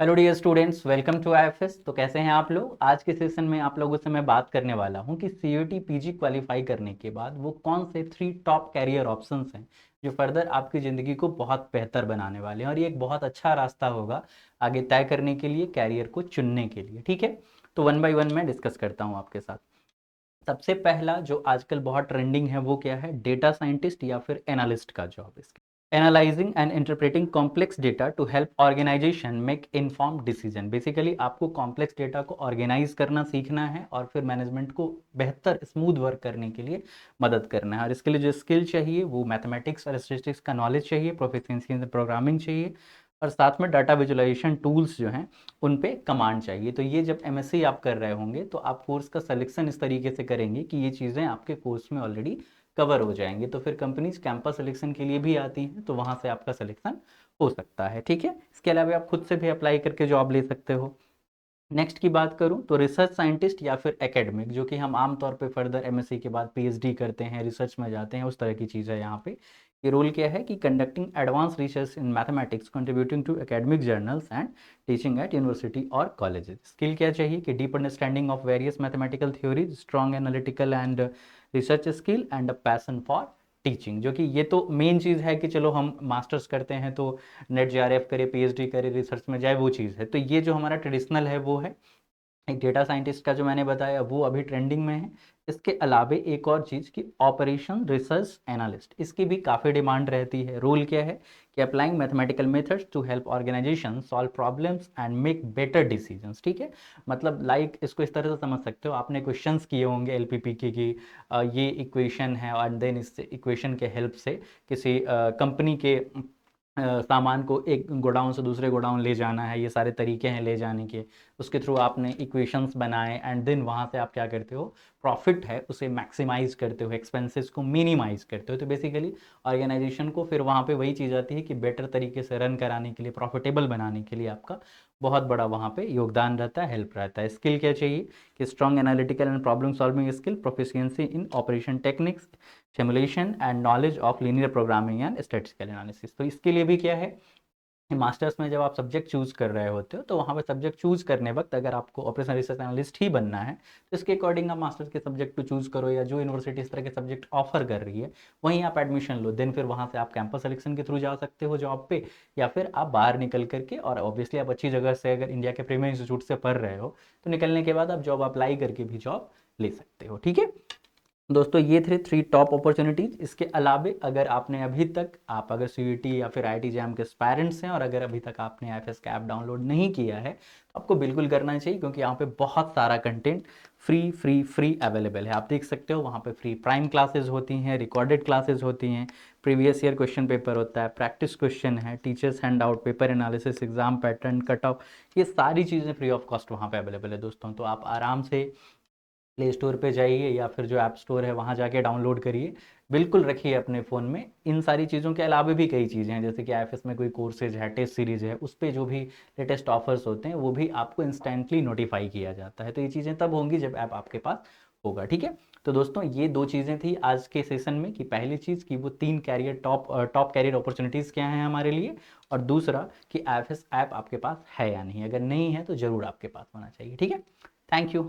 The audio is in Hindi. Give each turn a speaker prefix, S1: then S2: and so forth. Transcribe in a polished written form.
S1: Hello dear students, welcome to IFS. तो कैसे हैं आप लोग। आज के सेशन में आप लोगों से मैं बात करने वाला हूं कि सीयूईटी पीजी क्वालिफाई करने के बाद वो कौन से 3 टॉप कैरियर ऑप्शंस हैं जो फर्दर आपकी ज़िंदगी को बहुत बेहतर बनाने वाले हैं, और ये एक बहुत अच्छा रास्ता होगा आगे तय करने के लिए, कैरियर को चुनने के लिए। ठीक है, तो वन बाय वन मैं डिस्कस करता हूँ आपके साथ। सबसे पहला जो आजकल बहुत ट्रेंडिंग है वो क्या है, डेटा साइंटिस्ट या फिर एनालिस्ट का जॉब। इसके analysing and interpreting complex data to help organisation make inform decision. Basically आपको कॉम्प्लेक्स डेटा को ऑर्गेनाइज करना सीखना है और फिर मैनेजमेंट को बेहतर स्मूथ वर्क करने के लिए मदद करना है। और इसके लिए जो स्किल चाहिए वो मैथमेटिक्स और स्टैटिस्टिक्स का नॉलेज चाहिए, प्रोफिशिएंसी इन प्रोग्रामिंग चाहिए, और साथ में डाटा विजुअलाइजेशन टूल्स जो हैं उन पे कमांड चाहिए। तो ये जब एमएससी आप कर रहे होंगे तो आप कोर्स का सिलेक्शन इस तरीके से करेंगे कि ये चीज़ें आपके कोर्स में ऑलरेडी कवर हो जाएंगे। तो फिर कंपनीज कैंपस सिलेक्शन के लिए भी आती हैं, तो वहाँ से आपका सिलेक्शन हो सकता है। ठीक है, इसके अलावा आप खुद से भी अप्लाई करके जॉब ले सकते हो। नेक्स्ट की बात करूं तो रिसर्च साइंटिस्ट या फिर एकेडमिक, जो कि हम आमतौर पे फर्दर एमएससी के बाद पीएचडी करते हैं, रिसर्च में जाते हैं, उस तरह की चीज़ है यहाँ पे। ये रोल क्या है कि conducting advance research in mathematics, contributing to academic journals and teaching at university और कॉलेजेस। स्किल क्या चाहिए कि deep understanding of various mathematical theories, strong analytical and research skill and a passion for teaching. जो कि ये तो मेन चीज़ है कि चलो हम मास्टर्स करते हैं तो नेट जेआरएफ करे, पीएचडी करे, रिसर्च में जाए, वो चीज़ है। तो ये जो हमारा ट्रेडिशनल है वो है एक डेटा साइंटिस्ट का जो मैंने बताया, वो अभी ट्रेंडिंग में है। इसके अलावे एक और चीज़ कि ऑपरेशन रिसर्च एनालिस्ट, इसकी भी काफ़ी डिमांड रहती है। रोल क्या है कि applying mathematical methods to help organisation solve problems and make better decisions. ठीक है, मतलब लाइक इसको इस तरह से समझ सकते हो, आपने क्वेश्चंस किए होंगे एलपीपी के कि ये इक्वेशन है और देन इस इक्वेशन के हेल्प से किसी कंपनी के सामान को एक गोडाउन से दूसरे गोडाउन ले जाना है, ये सारे तरीके हैं ले जाने के। उसके थ्रू आपने इक्वेशंस बनाए एंड देन वहाँ से आप क्या करते हो, प्रॉफिट है उसे मैक्सिमाइज करते हो, एक्सपेंसेस को मिनिमाइज करते हो। तो बेसिकली ऑर्गेनाइजेशन को फिर वहाँ पे वही चीज़ आती है कि बेटर तरीके से रन कराने के लिए, प्रॉफिटेबल बनाने के लिए आपका बहुत बड़ा वहाँ पे योगदान रहता है, हेल्प रहता है। स्किल क्या चाहिए कि strong analytical and problem solving skill, proficiency in operation techniques, simulation and knowledge of linear programming and statistical analysis. तो इसके लिए भी क्या है, मास्टर्स में जब आप सब्जेक्ट चूज कर रहे होते हो तो वहाँ पे सब्जेक्ट चूज करने वक्त अगर आपको ऑपरेशन रिसर्च एनालिस्ट ही बनना है तो इसके अकॉर्डिंग आप मास्टर्स के सब्जेक्ट को चूज करो, या जो यूनिवर्सिटी इस तरह के सब्जेक्ट ऑफर कर रही है वहीं आप एडमिशन लो। देन फिर वहाँ से आप कैंपस सिलेक्शन के थ्रू जा सकते हो जॉब पे, या फिर आप बाहर निकल करके, और ऑब्वियसली आप अच्छी जगह से अगर इंडिया के प्रीमियर इंस्टीट्यूट से पढ़ रहे हो तो निकलने के बाद आप जॉब अप्लाई करके भी जॉब ले सकते हो। ठीक है दोस्तों, ये थे 3 टॉप अपॉर्चुनिटीज। इसके अलावे अगर आपने अभी तक, आप अगर सीयूईटी या फिर आईआईटी जैम के एस्पायरेंट्स हैं और अगर अभी तक आपने आईएफएस का ऐप डाउनलोड नहीं किया है तो आपको बिल्कुल करना चाहिए, क्योंकि यहाँ पे बहुत सारा content free free free available है। आप देख सकते हो वहाँ पे फ्री प्राइम क्लासेस होती हैं, रिकॉर्डेड क्लासेस होती हैं, प्रीवियस ईयर क्वेश्चन पेपर होता है, प्रैक्टिस क्वेश्चन है, teachers hand out, paper analysis, exam pattern, cut off, ये सारी चीज़ें फ्री ऑफ कॉस्ट वहाँ पे अवेलेबल है दोस्तों। तो आप आराम से प्ले स्टोर पे जाइए या फिर जो ऐप स्टोर है वहाँ जाके डाउनलोड करिए, बिल्कुल रखिए अपने फ़ोन में। इन सारी चीज़ों के अलावा भी कई चीज़ें हैं, जैसे कि आईएफएस में कोई कोर्सेज है, टेस्ट सीरीज है, उस पर जो भी लेटेस्ट ऑफर्स होते हैं वो भी आपको इंस्टेंटली नोटिफाई किया जाता है। तो ये चीज़ें तब होंगी जब ऐप आपके पास होगा। ठीक है, तो दोस्तों ये 2 चीज़ें थी आज के सेशन में, कि पहली चीज़ कि वो 3 कैरियर टॉप कैरियर अपॉर्चुनिटीज़ क्या हैं हमारे लिए, और दूसरा कि आईएफएस ऐप आपके पास है या नहीं। अगर नहीं है तो ज़रूर आपके पास होना चाहिए। ठीक है, थैंक यू।